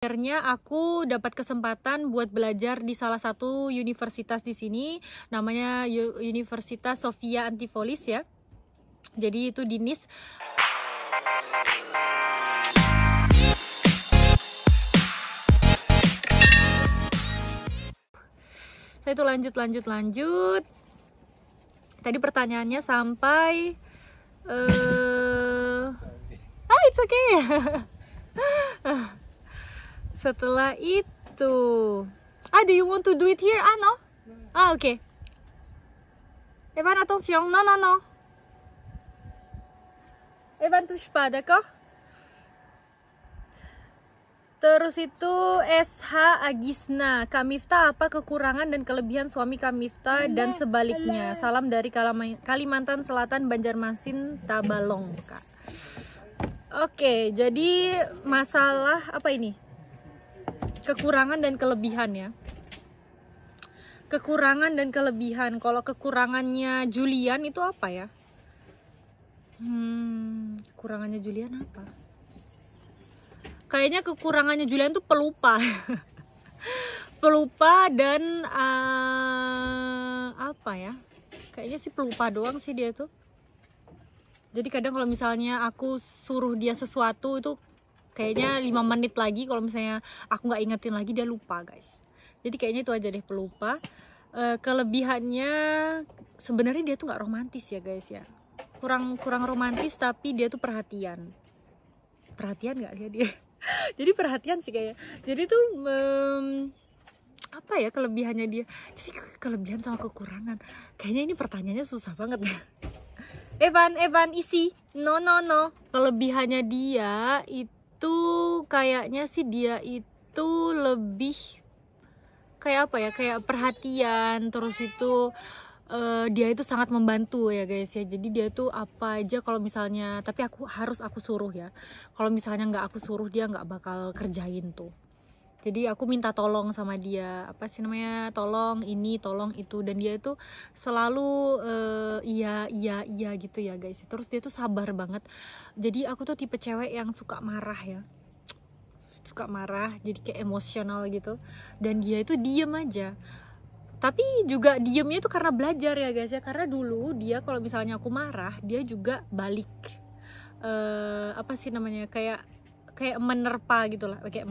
Akhirnya aku dapat kesempatan buat belajar di salah satu universitas di sini, namanya Universitas Sofia Antipolis ya. Jadi itu di Nice. Saya itu lanjut. Tadi pertanyaannya sampai it's okay. Setelah itu, do you want to do it here? No? Okay. Evan, attention. No. Evan, touche pas, d'accord? Terus itu SH Agisna, Kak Miftah, apa kekurangan dan kelebihan suami Kak Miftah dan sebaliknya? Salam dari Kalimantan Selatan, Banjarmasin, Tabalong, Kak. Oke, jadi masalah apa ini? Kekurangan dan kelebihan ya. Kekurangan dan kelebihan. Kalau kekurangannya Julian itu apa ya? Kekurangannya Julian apa? Kayaknya kekurangannya Julian tuh pelupa. Pelupa dan apa ya? Kayaknya sih pelupa doang sih dia tuh. Jadi kadang kalau misalnya aku suruh dia sesuatu itu kayaknya 5 menit lagi, kalau misalnya aku nggak ingetin lagi dia lupa, guys. Jadi kayaknya itu aja deh, pelupa. Kelebihannya sebenarnya dia tuh nggak romantis ya, guys ya. Kurang romantis, tapi dia tuh perhatian nggak ya dia? Jadi perhatian sih kayak. Jadi tuh apa ya kelebihannya dia? Jadi kelebihan sama kekurangan. Kayaknya ini pertanyaannya susah banget ya. Evan isi. No. Kelebihannya dia itu kayaknya sih dia itu lebih kayak apa ya? Kayak perhatian, terus itu dia itu sangat membantu ya guys ya. Jadi dia tuh apa aja kalau misalnya, tapi aku suruh ya. Kalau misalnya nggak aku suruh dia nggak bakal kerjain tuh. Jadi aku minta tolong sama dia, apa sih namanya, tolong ini, tolong itu, dan dia itu selalu iya gitu ya guys. Terus dia tuh sabar banget. Jadi aku tuh tipe cewek yang suka marah ya, jadi kayak emosional gitu. Dan dia itu diem aja. Tapi juga diemnya itu karena belajar ya guys ya. Karena dulu dia kalau misalnya aku marah, dia juga balik apa sih namanya, kayak menerpa gitulah, kayak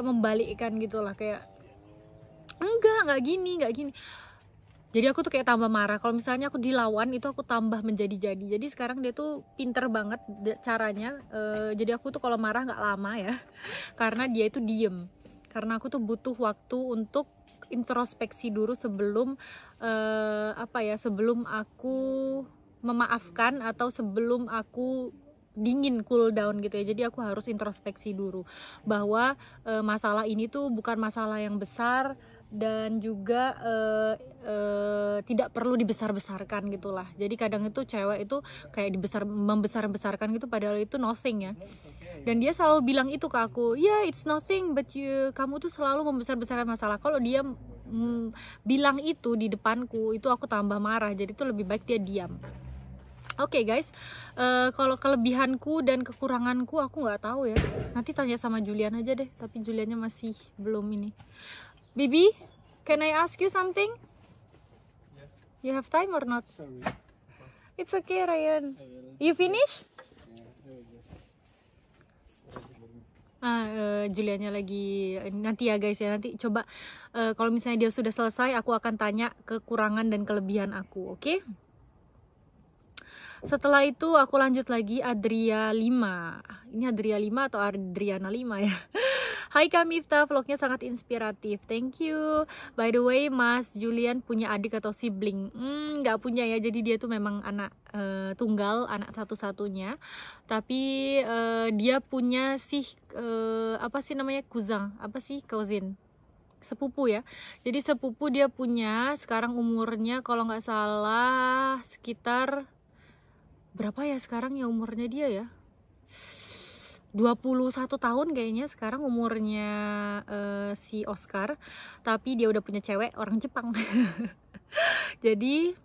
membalikkan gitulah, kayak enggak gini. Jadi aku tuh kayak tambah marah. Kalau misalnya aku dilawan itu aku tambah menjadi-jadi. Jadi sekarang dia tuh pinter banget caranya. Jadi aku tuh kalau marah nggak lama ya, karena dia itu diem. Karena aku tuh butuh waktu untuk introspeksi dulu sebelum sebelum aku memaafkan atau sebelum aku dingin, cool down gitu ya. Jadi aku harus introspeksi dulu bahwa masalah ini tuh bukan masalah yang besar dan juga tidak perlu dibesar-besarkan gitulah. Jadi kadang itu cewek itu kayak membesar-besarkan gitu, padahal itu nothing ya. Dan dia selalu bilang itu ke aku, yeah, it's nothing, but kamu tuh selalu membesar-besarkan masalah. Kalau dia bilang itu di depanku, itu aku tambah marah. Jadi itu lebih baik dia diam. Oke, guys, kalau kelebihanku dan kekuranganku aku nggak tahu ya. Nanti tanya sama Julian aja deh. Tapi Juliannya masih belum ini. Bibi, can I ask you something? Yes. You have time or not? Sorry. It's okay, Ryan. You finish? Juliannya lagi nanti ya guys ya. Nanti coba kalau misalnya dia sudah selesai, aku akan tanya kekurangan dan kelebihan aku, oke? Setelah itu aku lanjut lagi Adria 5. Ini Adria 5 atau Adriana 5 ya. Hai Kak Miftah, vlognya sangat inspiratif. Thank you. By the way, Mas Julian punya adik atau sibling? Nggak punya ya. Jadi dia tuh memang anak tunggal, anak satu-satunya. Tapi dia punya sih apa sih namanya, cousin, sepupu ya. Jadi sepupu dia punya. Sekarang umurnya kalau nggak salah sekitar berapa ya sekarang ya umurnya dia ya, 21 tahun kayaknya sekarang umurnya si Oscar. Tapi dia udah punya cewek, orang Jepang. Jadi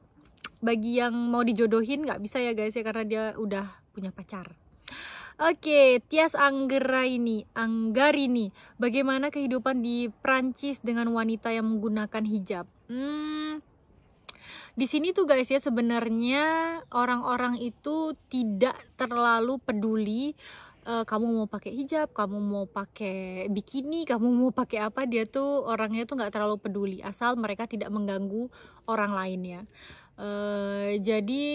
bagi yang mau dijodohin nggak bisa ya guys ya, karena dia udah punya pacar. Oke, Tias Anggarini, bagaimana kehidupan di Prancis dengan wanita yang menggunakan hijab? Di sini tuh guys ya, sebenarnya orang-orang itu tidak terlalu peduli kamu mau pakai hijab, kamu mau pakai bikini, kamu mau pakai apa, dia tuh orangnya tuh nggak terlalu peduli asal mereka tidak mengganggu orang lain ya. Jadi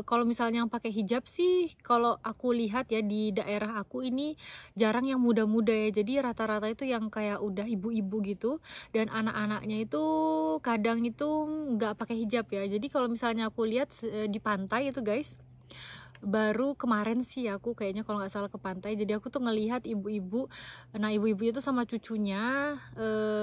kalau misalnya yang pakai hijab sih, kalau aku lihat ya di daerah aku ini jarang yang muda-muda ya. Jadi rata-rata itu yang kayak udah ibu-ibu gitu, dan anak-anaknya itu kadang itu nggak pakai hijab ya. Jadi kalau misalnya aku lihat di pantai itu guys, baru kemarin sih aku kayaknya kalau nggak salah ke pantai, jadi aku tuh ngelihat ibu-ibu. Nah ibu-ibu itu sama cucunya,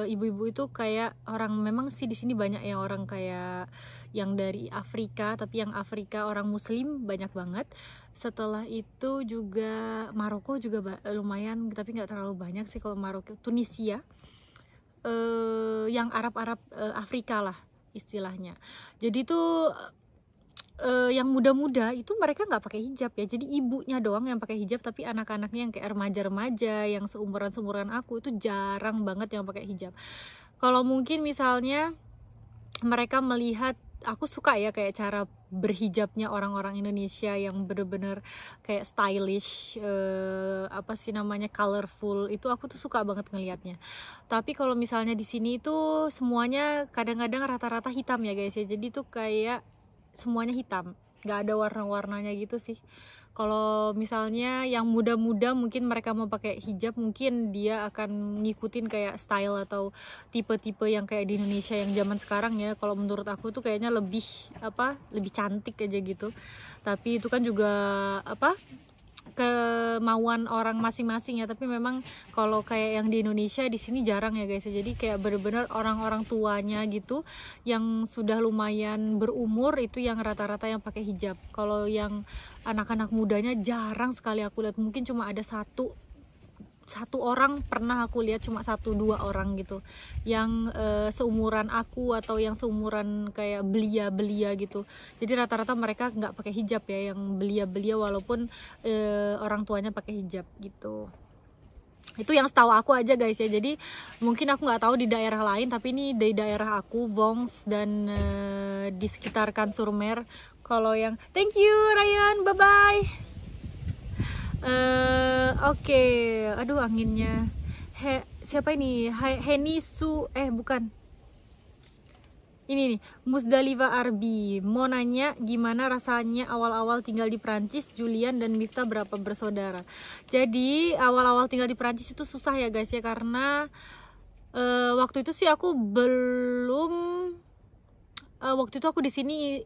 ibu-ibu itu kayak orang, memang sih di sini banyak ya orang kayak yang dari Afrika, tapi yang Afrika orang Muslim banyak banget. Setelah itu juga Maroko juga lumayan, tapi nggak terlalu banyak sih kalau Maroko. Tunisia, yang Arab-Arab Afrika lah istilahnya. Jadi tuh yang muda-muda itu mereka nggak pakai hijab ya, jadi ibunya doang yang pakai hijab, tapi anak-anaknya yang kayak remaja-remaja yang seumuran aku itu jarang banget yang pakai hijab. Kalau mungkin misalnya mereka melihat, aku suka ya kayak cara berhijabnya orang-orang Indonesia yang bener-bener kayak stylish, apa sih namanya, colorful, itu aku tuh suka banget ngelihatnya. Tapi kalau misalnya di sini itu semuanya kadang-kadang rata-rata hitam ya guys ya, jadi tuh kayak semuanya hitam, nggak ada warna-warnanya gitu sih. Kalau misalnya yang muda-muda mungkin mereka mau pakai hijab, mungkin dia akan ngikutin kayak style atau tipe-tipe yang kayak di Indonesia yang zaman sekarang ya. Kalau menurut aku tuh kayaknya lebih lebih cantik aja gitu. Tapi itu kan juga kemauan orang masing-masing ya. Tapi memang kalau kayak yang di Indonesia di sini jarang ya guys. Jadi kayak bener-bener orang-orang tuanya gitu yang sudah lumayan berumur itu yang rata-rata yang pakai hijab. Kalau yang anak-anak mudanya jarang sekali aku lihat, mungkin cuma ada satu orang pernah aku lihat, cuma 1-2 orang gitu yang seumuran aku atau yang seumuran kayak belia-belia gitu. Jadi rata-rata mereka nggak pakai hijab ya, yang belia-belia, walaupun orang tuanya pakai hijab gitu. Itu yang setahu aku aja guys ya. Jadi mungkin aku nggak tahu di daerah lain, tapi ini di daerah aku, Vongs dan di sekitar Kan-sur-Mer. Kalau yang thank you Ryan, bye bye. Oke. Aduh anginnya. Siapa ini? Henisu, bukan. Ini nih, Musdalifa Arbi mau nanya gimana rasanya awal-awal tinggal di Prancis. Julian dan Miftah berapa bersaudara? Jadi awal-awal tinggal di Prancis itu susah ya guys ya, karena waktu itu sih aku belum, waktu itu aku di sini,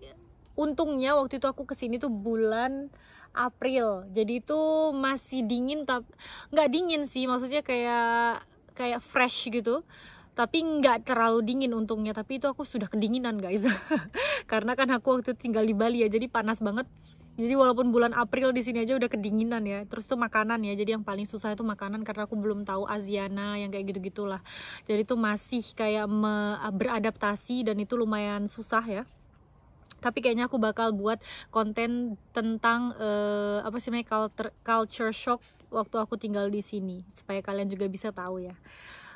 untungnya waktu itu aku kesini tuh bulan April, jadi itu masih dingin, tapi nggak dingin sih, maksudnya kayak fresh gitu, tapi nggak terlalu dingin untungnya. Tapi itu aku sudah kedinginan guys karena kan aku waktu itu tinggal di Bali ya, jadi panas banget. Jadi walaupun bulan April di sini aja udah kedinginan ya. Terus tuh makanan ya, jadi yang paling susah itu makanan, karena aku belum tahu Asiana yang kayak gitu-gitulah. Jadi tuh masih kayak beradaptasi, dan itu lumayan susah ya. Tapi kayaknya aku bakal buat konten tentang apa sih namanya, culture shock waktu aku tinggal di sini, supaya kalian juga bisa tahu ya.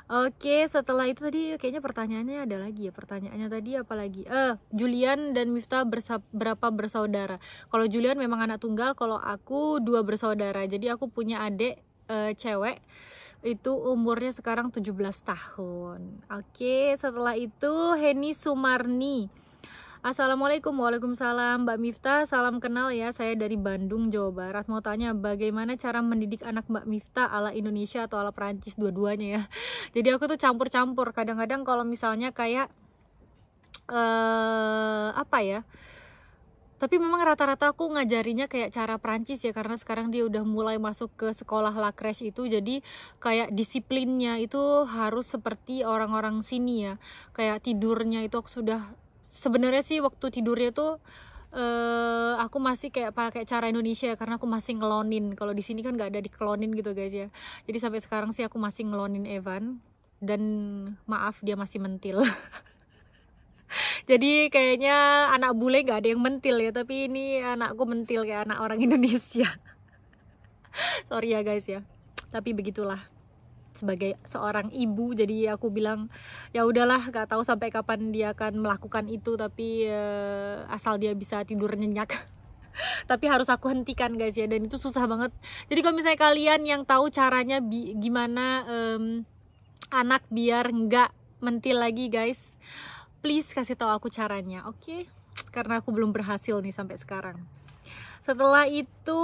Oke, setelah itu tadi kayaknya pertanyaannya ada lagi ya. Pertanyaannya tadi apa lagi? Julian dan Miftah berapa bersaudara? Kalau Julian memang anak tunggal, kalau aku 2 bersaudara. Jadi aku punya adik cewek, itu umurnya sekarang 17 tahun. Oke, setelah itu Heni Sumarni. Assalamualaikum. Waalaikumsalam Mbak Miftah, salam kenal ya, saya dari Bandung, Jawa Barat. Mau tanya bagaimana cara mendidik anak Mbak Miftah, ala Indonesia atau ala Perancis, dua-duanya ya. Jadi aku tuh campur-campur, kadang-kadang kalau misalnya kayak apa ya, tapi memang rata-rata aku ngajarinya kayak cara Prancis ya, karena sekarang dia udah mulai masuk ke sekolah La Crèche itu. Jadi kayak disiplinnya itu harus seperti orang-orang sini ya. Kayak tidurnya itu aku sudah, sebenarnya sih waktu tidurnya tuh aku masih kayak pakai cara Indonesia, karena aku masih ngelonin. Kalau di sini kan nggak ada dikelonin gitu guys ya. Jadi sampai sekarang sih aku masih ngelonin Evan, dan maaf dia masih mentil. Jadi kayaknya anak bule nggak ada yang mentil ya, tapi ini anakku mentil kayak anak orang Indonesia. Sorry ya guys ya, tapi begitulah sebagai seorang ibu. Jadi aku bilang ya udahlah, gak tahu sampai kapan dia akan melakukan itu, tapi asal dia bisa tidur nyenyak. Tapi harus aku hentikan guys ya, dan itu susah banget. Jadi kalau misalnya kalian yang tahu caranya gimana anak biar nggak mentil lagi guys, please kasih tahu aku caranya, oke? Karena aku belum berhasil nih sampai sekarang. Setelah itu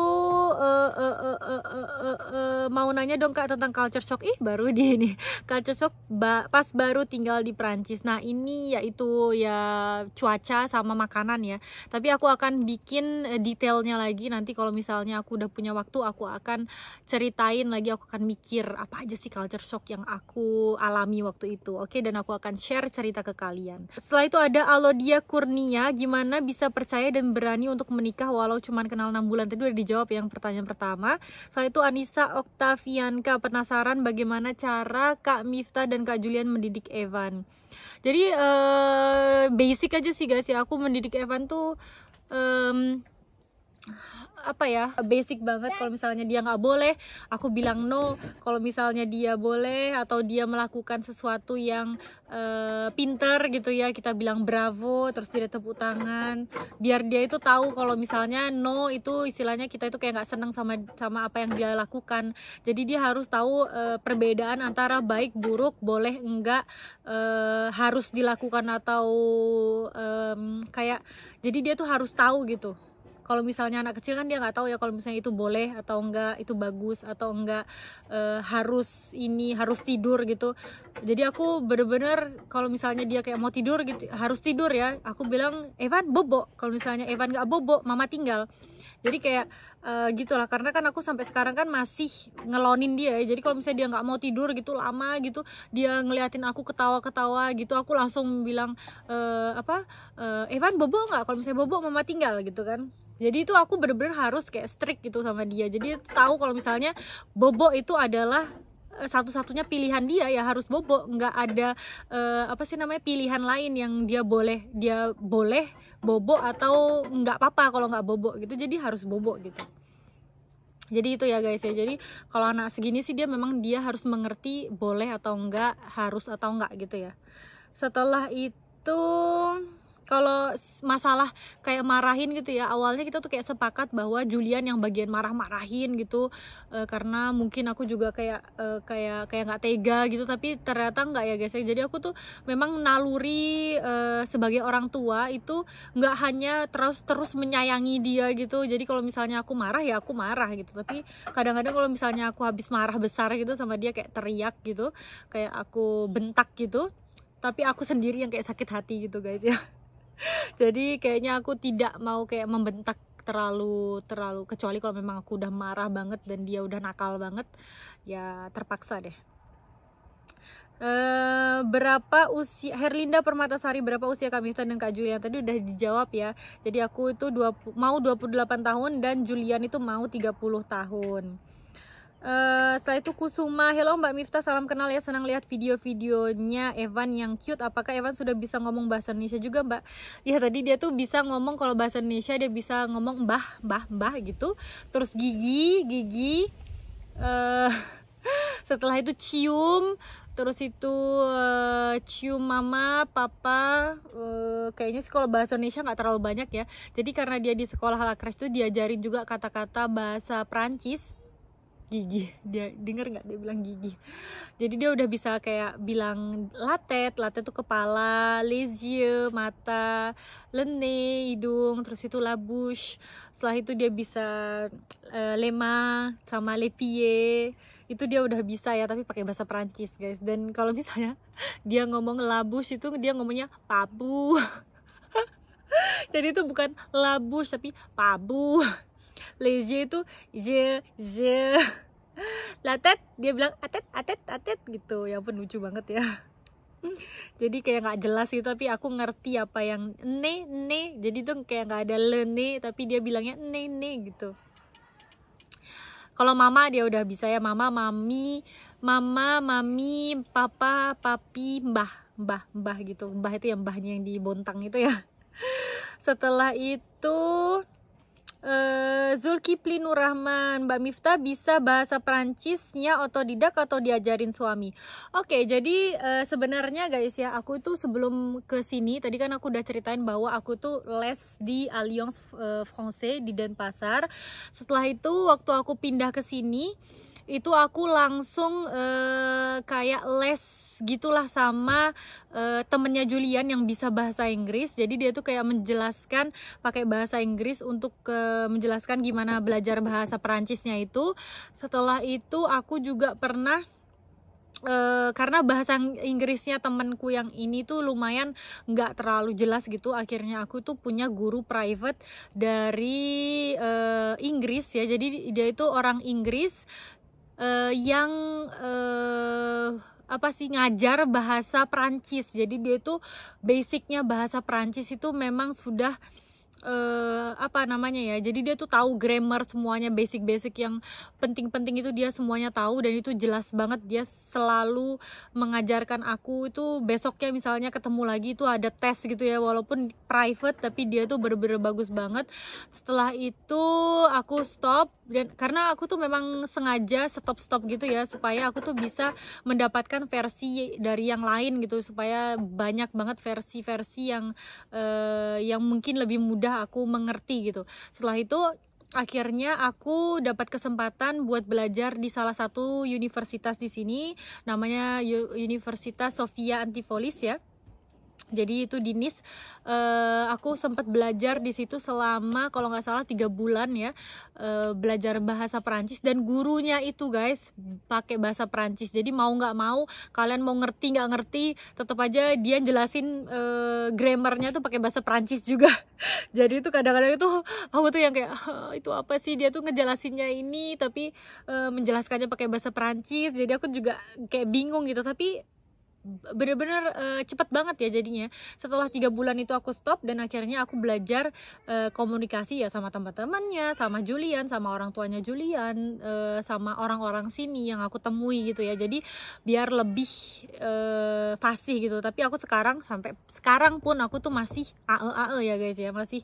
mau nanya dong Kak tentang culture shock. Baru di ini culture shock pas baru tinggal di Prancis. Nah ini yaitu ya cuaca sama makanan ya. Tapi aku akan bikin detailnya lagi nanti kalau misalnya aku udah punya waktu, aku akan ceritain lagi. Aku akan mikir apa aja sih culture shock yang aku alami waktu itu, oke? Dan aku akan share cerita ke kalian. Setelah itu ada Alodia Kurnia, gimana bisa percaya dan berani untuk menikah walau cuman kenal 6 bulan. Tadi udah dijawab yang pertanyaan pertama. Setelah itu Anissa Oktavianka, penasaran bagaimana cara Kak Miftah dan Kak Julian mendidik Evan. Jadi basic aja sih guys ya, aku mendidik Evan tuh apa ya, basic banget. Kalau misalnya dia nggak boleh, aku bilang no. Kalau misalnya dia boleh atau dia melakukan sesuatu yang pinter gitu ya, kita bilang bravo, terus dia tepuk tangan, biar dia itu tahu kalau misalnya no itu istilahnya kita itu kayak nggak seneng sama apa yang dia lakukan. Jadi dia harus tahu perbedaan antara baik buruk, boleh enggak, harus dilakukan atau kayak, jadi dia tuh harus tahu gitu. Kalau misalnya anak kecil kan dia nggak tahu ya kalau misalnya itu boleh atau enggak, itu bagus atau enggak, harus tidur gitu. Jadi aku bener-bener kalau misalnya dia kayak mau tidur gitu, harus tidur ya, aku bilang Evan bobo. Kalau misalnya Evan nggak bobo, mama tinggal. Jadi kayak gitulah, karena kan aku sampai sekarang kan masih ngelonin dia ya. Jadi kalau misalnya dia nggak mau tidur gitu lama gitu, dia ngeliatin aku ketawa-ketawa gitu, aku langsung bilang Evan bobo nggak? Kalau misalnya bobo mama tinggal gitu kan. Jadi itu aku bener-bener harus kayak strict gitu sama dia. Jadi tahu kalau misalnya bobo itu adalah satu-satunya pilihan dia, ya harus bobo. Nggak ada pilihan lain yang dia boleh bobo atau nggak apa-apa kalau nggak bobo gitu. Jadi harus bobo gitu. Jadi itu ya guys ya. Jadi kalau anak segini sih dia harus mengerti boleh atau enggak, harus atau enggak gitu ya. Setelah itu kalau masalah kayak marahin gitu ya, awalnya kita tuh kayak sepakat bahwa Julian yang bagian marah-marahin gitu, karena mungkin aku juga kayak nggak tega gitu, tapi ternyata nggak ya guys ya. Jadi aku tuh memang naluri sebagai orang tua itu nggak hanya terus menyayangi dia gitu. Jadi kalau misalnya aku marah ya aku marah gitu, tapi kadang-kadang kalau misalnya aku habis marah besar gitu sama dia, kayak teriak gitu, kayak aku bentak gitu, tapi aku sendiri yang kayak sakit hati gitu guys ya. Jadi kayaknya aku tidak mau kayak membentak terlalu, kecuali kalau memang aku udah marah banget dan dia udah nakal banget, ya terpaksa deh. Berapa usia Herlinda Permatasari, berapa usia Kak Miftah dan Kak Julian? Tadi udah dijawab ya. Jadi aku itu mau 28 tahun dan Julian itu mau 30 tahun. Setelah itu Kusuma, hello Mbak Miftah, salam kenal ya, senang lihat video-videonya Evan yang cute. Apakah Evan sudah bisa ngomong bahasa Indonesia juga Mbak? Ya tadi dia tuh bisa ngomong, kalau bahasa Indonesia dia bisa ngomong mbah gitu. Terus gigi, setelah itu cium, terus itu cium mama, papa. Kayaknya sih kalau bahasa Indonesia nggak terlalu banyak ya. Jadi karena dia di sekolah Halakres tuh diajarin juga kata-kata bahasa Prancis. Gigi, dia denger nggak dia bilang gigi. Jadi dia udah bisa kayak bilang latet tuh kepala, les yeux mata, le nez hidung, terus itu la bouche. Setelah itu dia bisa lema sama les pieds, itu dia udah bisa ya, tapi pakai bahasa Prancis guys. Dan kalau misalnya dia ngomong la bouche itu dia ngomongnya pabu. Jadi itu bukan la bouche tapi pabu. Les yeux itu je. La tête dia bilang atet gitu. Ya ampun lucu banget ya. Jadi kayak nggak jelas gitu, tapi aku ngerti apa yang ne. Jadi tuh kayak nggak ada le ne, tapi dia bilangnya ne gitu. Kalau mama dia udah bisa ya, mama, mami, papa, papi, mbah gitu. Mbah itu yang mbahnya yang di Bontang itu ya. Setelah itu Zulkifli Nur Rahman, Mbak Miftah bisa bahasa Perancisnya otodidak atau diajarin suami? Oke, jadi sebenarnya guys ya, aku tuh sebelum ke sini tadi kan aku udah ceritain bahwa aku tuh les di Alliance Française di Denpasar. Setelah itu waktu aku pindah ke sini itu aku langsung kayak les gitulah sama temennya Julian yang bisa bahasa Inggris. Jadi dia tuh kayak menjelaskan pakai bahasa Inggris untuk menjelaskan gimana belajar bahasa Perancisnya itu. Setelah itu aku juga pernah karena bahasa Inggrisnya temanku yang ini tuh lumayan nggak terlalu jelas gitu, akhirnya aku tuh punya guru private dari Inggris ya. Jadi dia itu orang Inggris yang ngajar bahasa Perancis. Jadi dia tuh basicnya bahasa Perancis itu memang sudah jadi dia tuh tahu grammar semuanya, basic yang penting-penting itu dia semuanya tahu, dan itu jelas banget. Dia selalu mengajarkan aku itu, besoknya misalnya ketemu lagi itu ada tes gitu ya, walaupun private tapi dia tuh bener-bener bagus banget. Setelah itu aku stop, dan karena aku tuh memang sengaja stop gitu ya, supaya aku tuh bisa mendapatkan versi dari yang lain gitu, supaya banyak banget versi-versi yang mungkin lebih mudah aku mengerti gitu. Setelah itu akhirnya aku dapat kesempatan buat belajar di salah satu universitas di sini, namanya Universitas Sofia Antipolis ya. Jadi itu di Nice. Aku sempat belajar di situ selama kalau nggak salah 3 bulan ya, belajar bahasa Perancis, dan gurunya itu guys pakai bahasa Perancis. Jadi mau nggak mau, kalian mau ngerti nggak ngerti, tetap aja dia jelasin grammarnya tuh pakai bahasa Perancis juga. Jadi itu kadang-kadang itu aku tuh yang kayak itu apa sih, dia tuh ngejelasinnya ini tapi menjelaskannya pakai bahasa Perancis. Jadi aku juga kayak bingung gitu, tapi bener-bener cepet banget ya jadinya. Setelah 3 bulan itu aku stop, dan akhirnya aku belajar komunikasi ya sama teman-temannya, sama Julian, sama orang tuanya Julian, sama orang-orang sini yang aku temui gitu ya. Jadi biar lebih fasih gitu. Tapi aku sampai sekarang pun aku tuh masih AE ya guys ya, masih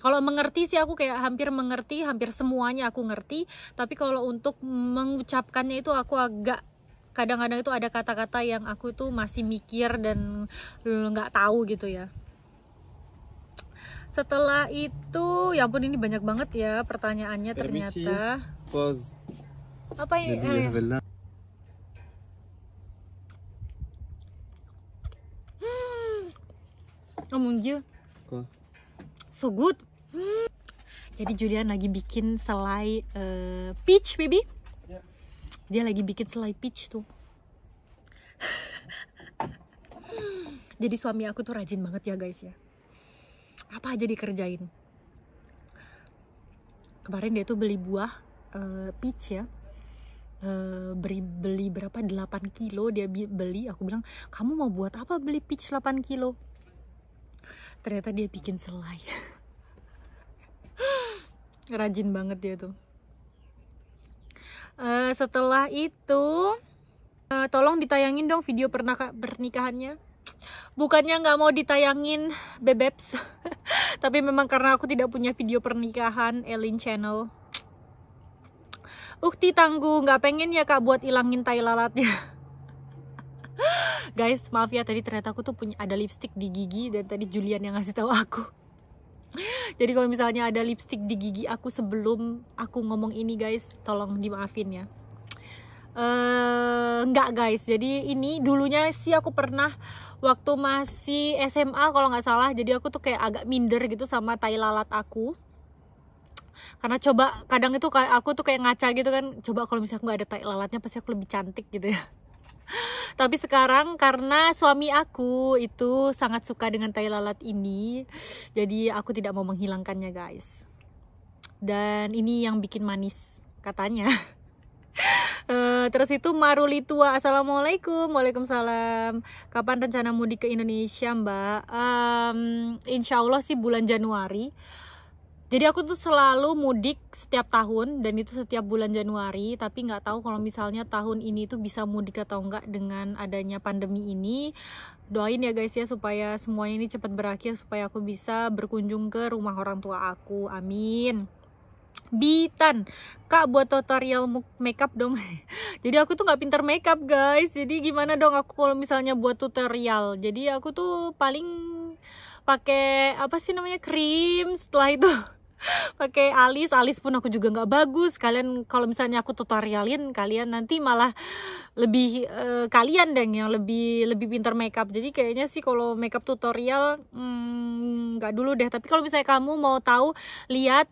kalau mengerti sih aku kayak hampir mengerti, hampir semuanya aku ngerti. Tapi kalau untuk mengucapkannya itu aku agak, kadang-kadang itu ada kata-kata yang aku tuh masih mikir dan nggak tahu gitu ya. Setelah itu, ya ampun ini banyak banget ya pertanyaannya ternyata. Pause. Apa ya? Oh mon Dieu. Quoi? So good. Jadi Julian lagi bikin selai peach baby. Dia lagi bikin selai peach tuh. Jadi suami aku tuh rajin banget ya guys ya, apa aja dikerjain. Kemarin dia tuh beli buah peach ya, beli berapa, 8 kilo dia beli. Aku bilang, kamu mau buat apa beli peach 8 kilo? Ternyata dia bikin selai. Rajin banget dia tuh. Setelah itu tolong ditayangin dong video pernikahannya. Bukannya nggak mau ditayangin bebebs, tapi memang karena aku tidak punya video pernikahan Elin channel. Ukti tangguh, nggak pengen ya kak buat ilangin tai lalatnya. Guys maaf ya, tadi ternyata aku tuh ada lipstick di gigi, dan tadi Julian yang ngasih tahu aku. Jadi kalau misalnya ada lipstick di gigi aku sebelum aku ngomong ini guys, tolong dimaafin ya. Enggak guys, jadi ini dulunya sih aku pernah waktu masih SMA kalau nggak salah. Jadi aku tuh kayak agak minder gitu sama tai lalat aku, karena coba kadang itu aku tuh kayak ngaca gitu kan, coba kalau misalnya aku nggak ada tai lalatnya pasti aku lebih cantik gitu ya. Tapi sekarang karena suami aku itu sangat suka dengan tai lalat ini, jadi aku tidak mau menghilangkannya guys. Dan ini yang bikin manis katanya. Terus itu Maruli Tua, assalamualaikum. Waalaikumsalam. Kapan rencana mudik ke Indonesia mbak? Insya Allah sih bulan Januari. Jadi aku tuh selalu mudik setiap tahun, dan itu setiap bulan Januari. Tapi nggak tahu kalau misalnya tahun ini tuh bisa mudik atau enggak dengan adanya pandemi ini. Doain ya guys ya, supaya semuanya ini cepat berakhir, supaya aku bisa berkunjung ke rumah orang tua aku. Amin. Bitan, Kak buat tutorial makeup dong. Jadi aku tuh nggak pintar makeup guys. Jadi gimana dong aku kalau misalnya buat tutorial? Jadi aku tuh paling pakai apa sih namanya, krim. Setelah itu pakai alis pun aku juga nggak bagus. Kalian kalau misalnya aku tutorialin, kalian nanti malah lebih kalian deng yang lebih pintar makeup. Jadi kayaknya sih kalau makeup tutorial nggak dulu deh. Tapi kalau misalnya kamu mau tahu, lihat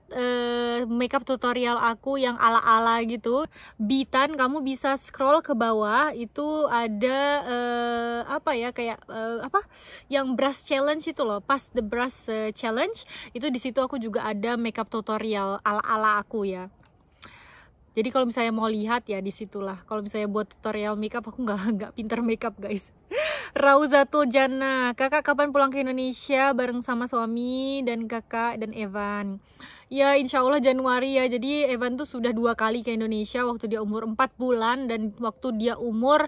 makeup tutorial aku yang ala-ala gitu, Bitan, kamu bisa scroll ke bawah, itu ada apa ya, kayak apa yang brush challenge itu loh, pas the brush challenge itu. Di situ aku juga ada makeup tutorial ala-ala aku ya. Jadi kalau misalnya mau lihat ya disitulah. Kalau misalnya buat tutorial makeup, aku nggak pinter makeup guys. Rauzatul Jannah, kakak kapan pulang ke Indonesia bareng sama suami dan kakak dan Evan? Ya insya Allah Januari ya. Jadi Evan tuh sudah 2 kali ke Indonesia, waktu dia umur 4 bulan dan waktu dia umur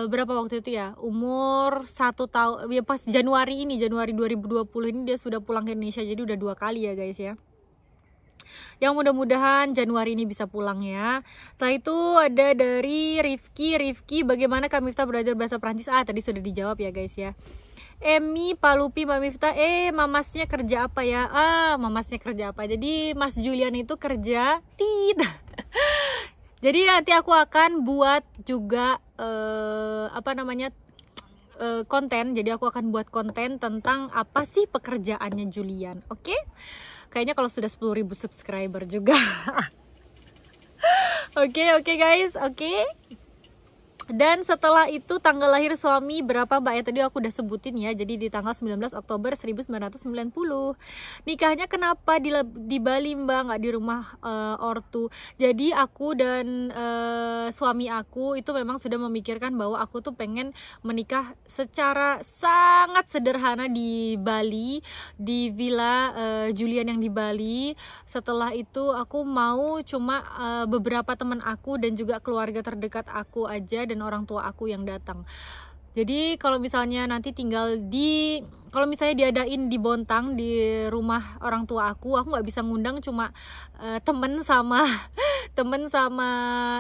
berapa waktu itu ya, umur 1 tahun ya, pas Januari 2020 ini dia sudah pulang ke Indonesia. Jadi udah 2 kali ya guys ya. Yang mudah-mudahan Januari ini bisa pulang ya. Setelah itu ada dari Rifki, bagaimana Kak Miftah belajar bahasa Prancis? Tadi sudah dijawab ya guys ya. Emi, Palupi, Mbak Miftah, mamasnya kerja apa ya? Mamasnya kerja apa? Jadi Mas Julian itu kerja jadi nanti aku akan buat juga konten. Jadi aku akan buat konten tentang apa sih pekerjaannya Julian. Oke? Kayaknya kalau sudah 10.000 subscriber juga. Oke guys, oke. Dan setelah itu tanggal lahir suami berapa Mbak ya, tadi aku udah sebutin ya. Jadi di tanggal 19 Oktober 1990. Nikahnya kenapa di Bali Mbak, nggak di rumah ortu? Jadi aku dan suami aku itu memang sudah memikirkan bahwa aku tuh pengen menikah secara sangat sederhana di Bali, di villa Julian yang di Bali. Setelah itu aku mau cuma beberapa teman aku dan juga keluarga terdekat aku aja dan orang tua aku yang datang. Jadi kalau misalnya nanti kalau misalnya diadain di Bontang, di rumah orang tua aku nggak bisa ngundang cuma temen sama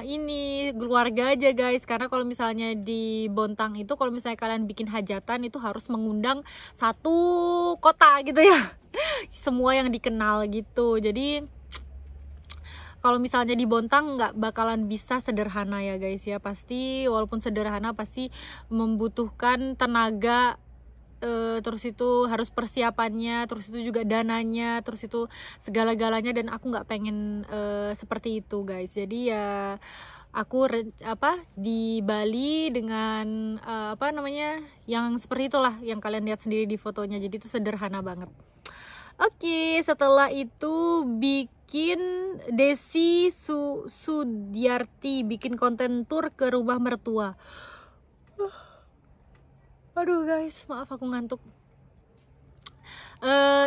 ini keluarga aja guys. Karena kalau misalnya di Bontang itu, kalau misalnya kalian bikin hajatan itu harus mengundang satu kota gitu ya. Semua yang dikenal gitu. Jadi kalau misalnya di Bontang nggak bakalan bisa sederhana ya guys ya. Pasti walaupun sederhana pasti membutuhkan tenaga, terus itu harus persiapannya, terus itu juga dananya, terus itu segala-galanya. Dan aku nggak pengen seperti itu guys. Jadi ya aku di Bali dengan yang seperti itulah yang kalian lihat sendiri di fotonya. Jadi itu sederhana banget. Oke, setelah itu bikin Desi Sudiarti bikin konten tour ke rumah mertua. Aduh guys, maaf aku ngantuk.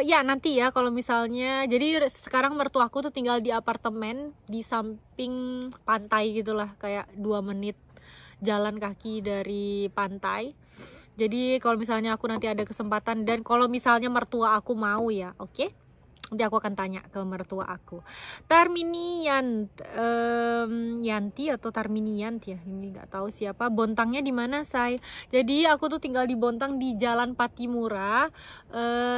Ya nanti ya kalau misalnya, jadi sekarang mertuaku tuh tinggal di apartemen di samping pantai gitulah, kayak 2 menit jalan kaki dari pantai. Jadi kalau misalnya aku nanti ada kesempatan dan kalau misalnya mertua aku mau ya, oke? Nanti aku akan tanya ke mertua aku. Yanti atau Tarminiant ya, ini nggak tahu siapa. Bontangnya di mana say? Jadi aku tuh tinggal di Bontang di Jalan Patimura.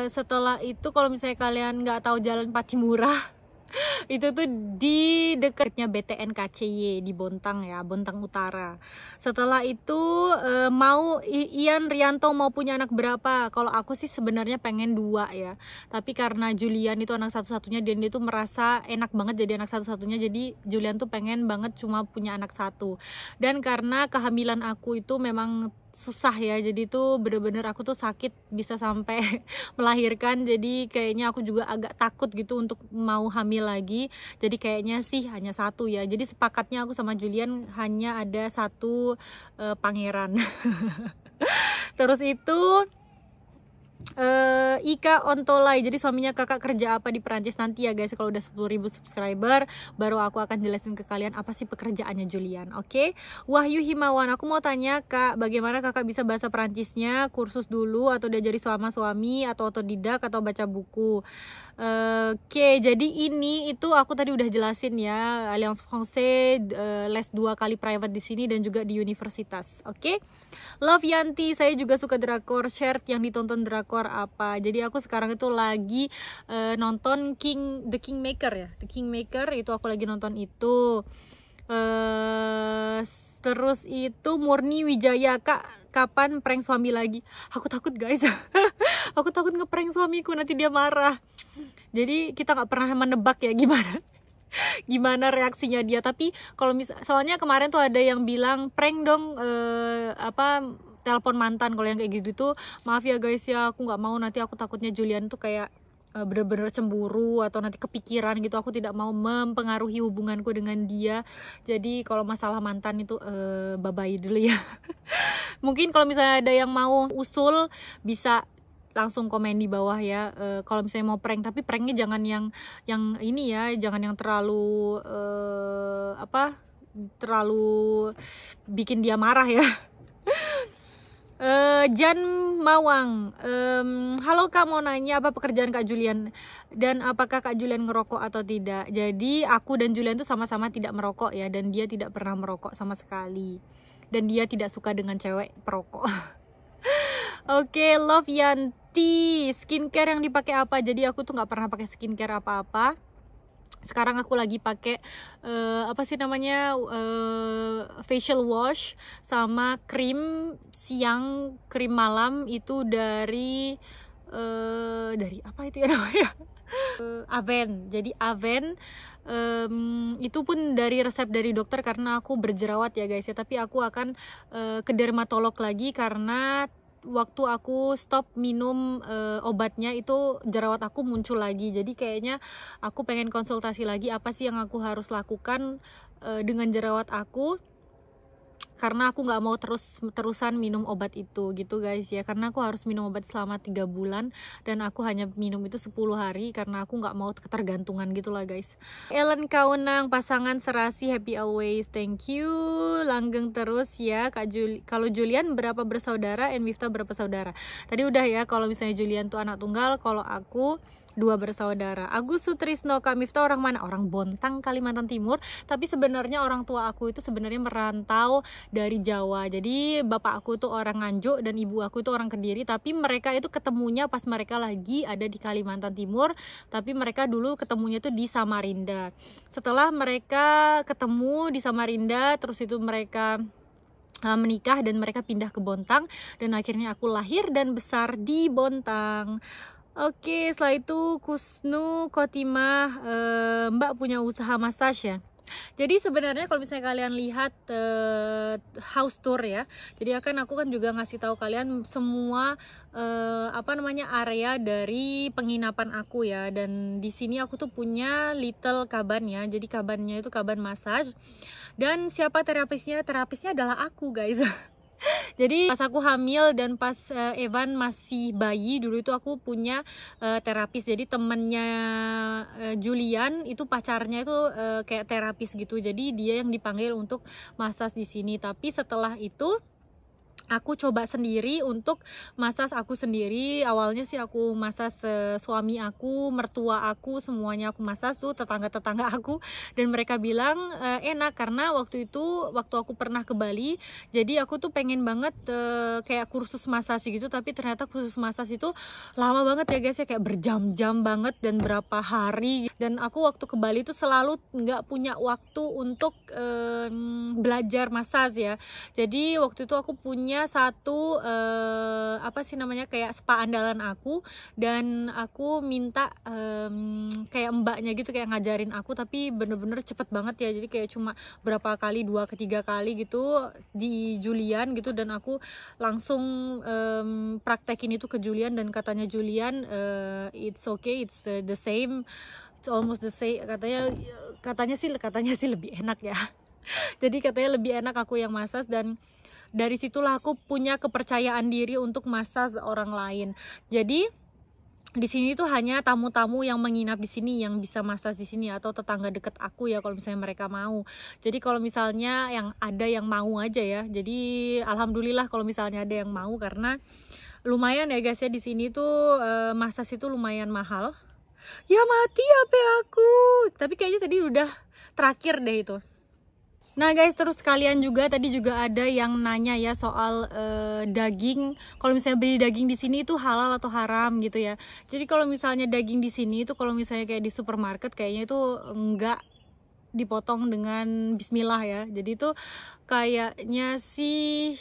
Setelah itu kalau misalnya kalian nggak tahu Jalan Patimura, itu tuh di dekatnya BTN KCY di Bontang ya, Bontang Utara. Setelah itu mau Ian Rianto mau punya anak berapa? Kalau aku sih sebenarnya pengen 2 ya, tapi karena Julian itu anak satu-satunya dan dia tuh merasa enak banget jadi anak satu-satunya, jadi Julian tuh pengen banget cuma punya anak 1. Dan karena kehamilan aku itu memang susah ya, jadi tuh bener-bener aku tuh sakit bisa sampai melahirkan. Jadi kayaknya aku juga agak takut gitu untuk mau hamil lagi. Jadi kayaknya sih hanya 1 ya. Jadi sepakatnya aku sama Julian hanya ada 1 pangeran. Terus itu Ika Ontolai, jadi suaminya kakak kerja apa di Perancis. Nanti ya guys, kalau udah 10.000 subscriber baru aku akan jelasin ke kalian apa sih pekerjaannya Julian. Oke. Wahyu Himawan, aku mau tanya kak, bagaimana kakak bisa bahasa Perancisnya? Kursus dulu atau diajari sama suami atau otodidak atau baca buku? Oke, jadi ini itu aku tadi udah jelasin ya, Alliance Française, les 2 kali private di sini dan juga di universitas. Oke. Love Yanti, saya juga suka drakor. Share yang ditonton drakor apa? Jadi aku sekarang itu lagi nonton The Kingmaker ya. The Kingmaker itu aku lagi nonton itu. Terus itu Murni Wijaya, kak kapan prank suami lagi? Aku takut guys. Aku takut ngeprank suamiku, nanti dia marah. Jadi kita nggak pernah menebak ya gimana reaksinya dia. Tapi kalau soalnya kemarin tuh ada yang bilang prank dong, telepon mantan. Kalau yang kayak gitu tuh maaf ya guys ya, aku nggak mau, nanti aku takutnya Julian tuh kayak bener-bener cemburu atau nanti kepikiran gitu. Aku tidak mau mempengaruhi hubunganku dengan dia. Jadi kalau masalah mantan itu bye-bye dulu ya. Mungkin kalau misalnya ada yang mau usul bisa langsung komen di bawah ya, kalau misalnya mau prank, tapi pranknya jangan yang ini ya, jangan yang terlalu terlalu bikin dia marah ya. Jan Mawang, halo kak, mau nanya apa pekerjaan kak Julian dan apakah kak Julian ngerokok atau tidak? Jadi aku dan Julian tuh sama-sama tidak merokok ya, dan dia tidak pernah merokok sama sekali, dan dia tidak suka dengan cewek perokok. Oke, Love Yanti, skincare yang dipakai apa? Jadi aku tuh nggak pernah pakai skincare apa-apa. Sekarang aku lagi pakai facial wash sama krim siang, krim malam itu dari apa itu ya namanya? Aven. Jadi Aven itu pun dari resep dari dokter karena aku berjerawat ya guys ya. Tapi aku akan ke dermatolog lagi karena waktu aku stop minum obatnya itu jerawat aku muncul lagi. Jadi kayaknya aku pengen konsultasi lagi apa sih yang aku harus lakukan dengan jerawat aku, karena aku nggak mau terusan minum obat itu gitu guys ya, karena aku harus minum obat selama 3 bulan dan aku hanya minum itu 10 hari karena aku nggak mau ketergantungan gitulah guys. Ellen Kaunang, pasangan serasi happy always, thank you, langgeng terus ya kak Kalau Julian berapa bersaudara and Miftah berapa saudara? Tadi udah ya, kalau misalnya Julian tuh anak tunggal, kalau aku 2 bersaudara. Agus Sutrisno, Kak Miftah orang mana? Orang Bontang, Kalimantan Timur. Tapi sebenarnya orang tua aku itu sebenarnya merantau dari Jawa. Jadi bapak aku tuh orang Nganjuk dan ibu aku itu orang Kediri. Tapi mereka itu ketemunya pas mereka lagi ada di Kalimantan Timur. Tapi mereka dulu ketemunya tuh di Samarinda. Setelah mereka ketemu di Samarinda, terus itu mereka menikah dan mereka pindah ke Bontang. Dan akhirnya aku lahir dan besar di Bontang. Oke, setelah itu Kusnu Kotimah, Mbak punya usaha massage ya. Jadi sebenarnya kalau misalnya kalian lihat house tour ya, jadi aku kan juga ngasih tahu kalian semua area dari penginapan aku ya. Dan di sini aku tuh punya little kaban ya. Jadi kabannya itu kaban massage. Dan siapa terapisnya? Terapisnya adalah aku guys. Jadi pas aku hamil dan pas Evan masih bayi dulu itu aku punya terapis. Jadi temennya Julian itu pacarnya itu kayak terapis gitu. Jadi dia yang dipanggil untuk massage di sini. Tapi setelah itu aku coba sendiri untuk massage aku sendiri. Awalnya sih aku massage suami aku, mertua aku, semuanya aku massage tuh, tetangga-tetangga aku. Dan mereka bilang enak, karena waktu aku pernah ke Bali. Jadi aku tuh pengen banget kayak kursus massage gitu. Tapi ternyata kursus massage itu lama banget ya guys ya, kayak berjam-jam banget dan berapa hari. Dan aku waktu ke Bali tuh selalu nggak punya waktu untuk belajar massage ya. Jadi waktu itu aku punya satu kayak spa andalan aku, dan aku minta kayak mbaknya gitu kayak ngajarin aku, tapi bener-bener cepet banget ya. Jadi kayak cuma berapa kali, 2 ke 3 kali gitu di Julian gitu, dan aku langsung praktekin itu ke Julian, dan katanya Julian it's okay, it's the same, it's almost the same, katanya sih lebih enak ya. Jadi katanya lebih enak aku yang massage. Dan dari situlah aku punya kepercayaan diri untuk massage orang lain. Jadi di sini tuh hanya tamu-tamu yang menginap di sini yang bisa massage di sini, atau tetangga deket aku ya kalau misalnya mereka mau. Jadi kalau misalnya yang ada yang mau aja ya. Jadi alhamdulillah kalau misalnya ada yang mau, karena lumayan ya guys ya, di sini tuh massage itu lumayan mahal. Ya mati HP aku. Tapi kayaknya tadi udah terakhir deh itu. Nah guys, terus kalian juga tadi juga ada yang nanya ya soal daging. Kalau misalnya beli daging di sini itu halal atau haram gitu ya. Jadi kalau misalnya daging di sini itu kalau misalnya kayak di supermarket kayaknya itu enggak dipotong dengan bismillah ya. Jadi itu kayaknya sih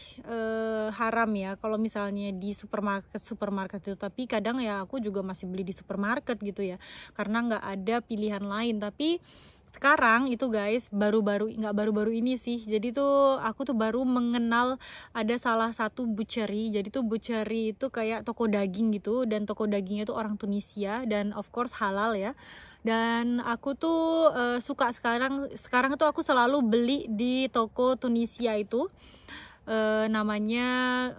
haram ya kalau misalnya di supermarket itu. Tapi kadang ya aku juga masih beli di supermarket gitu ya, karena nggak ada pilihan lain. Tapi sekarang itu guys, nggak baru-baru ini sih, jadi tuh aku tuh baru mengenal ada salah satu butchery. Jadi tuh butchery itu kayak toko daging gitu, dan toko dagingnya tuh orang Tunisia dan of course halal ya. Dan aku tuh suka sekarang tuh aku selalu beli di toko Tunisia itu. Namanya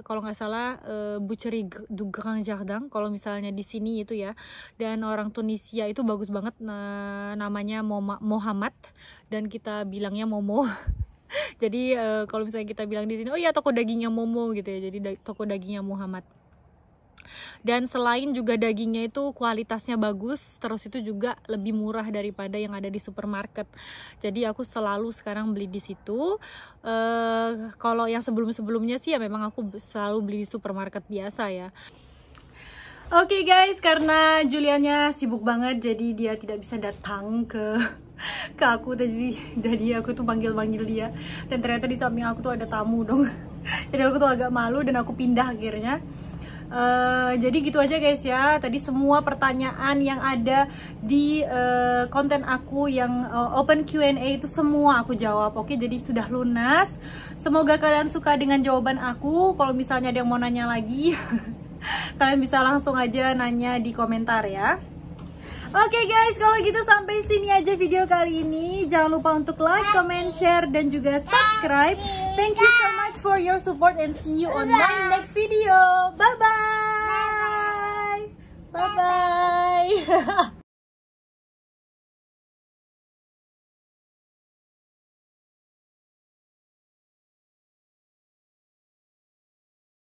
kalau nggak salah Butchery du Grand Jardin kalau misalnya di sini itu ya. Dan orang Tunisia itu bagus banget, namanya Mohamad dan kita bilangnya Momo. Jadi kalau misalnya kita bilang di sini, oh ya toko dagingnya Momo gitu ya, jadi toko dagingnya Muhammad. Dan selain juga dagingnya itu kualitasnya bagus, terus itu juga lebih murah daripada yang ada di supermarket. Jadi aku selalu sekarang beli di situ. Kalau yang sebelumnya sih ya memang aku selalu beli di supermarket biasa ya. Oke guys, karena Julianya sibuk banget jadi dia tidak bisa datang ke aku tadi. Jadi aku tuh panggil dia, dan ternyata di samping aku tuh ada tamu dong. Jadi aku tuh agak malu dan aku pindah akhirnya. Jadi gitu aja guys ya. Tadi semua pertanyaan yang ada di konten aku yang open Q&A itu semua aku jawab. Oke, jadi sudah lunas. Semoga kalian suka dengan jawaban aku. Kalau misalnya ada yang mau nanya lagi kalian bisa langsung aja nanya di komentar ya. Oke guys, kalau gitu sampai sini aja video kali ini. Jangan lupa untuk like, comment, share, dan juga subscribe. Thank you so much for your support and see you on my next video. Bye bye.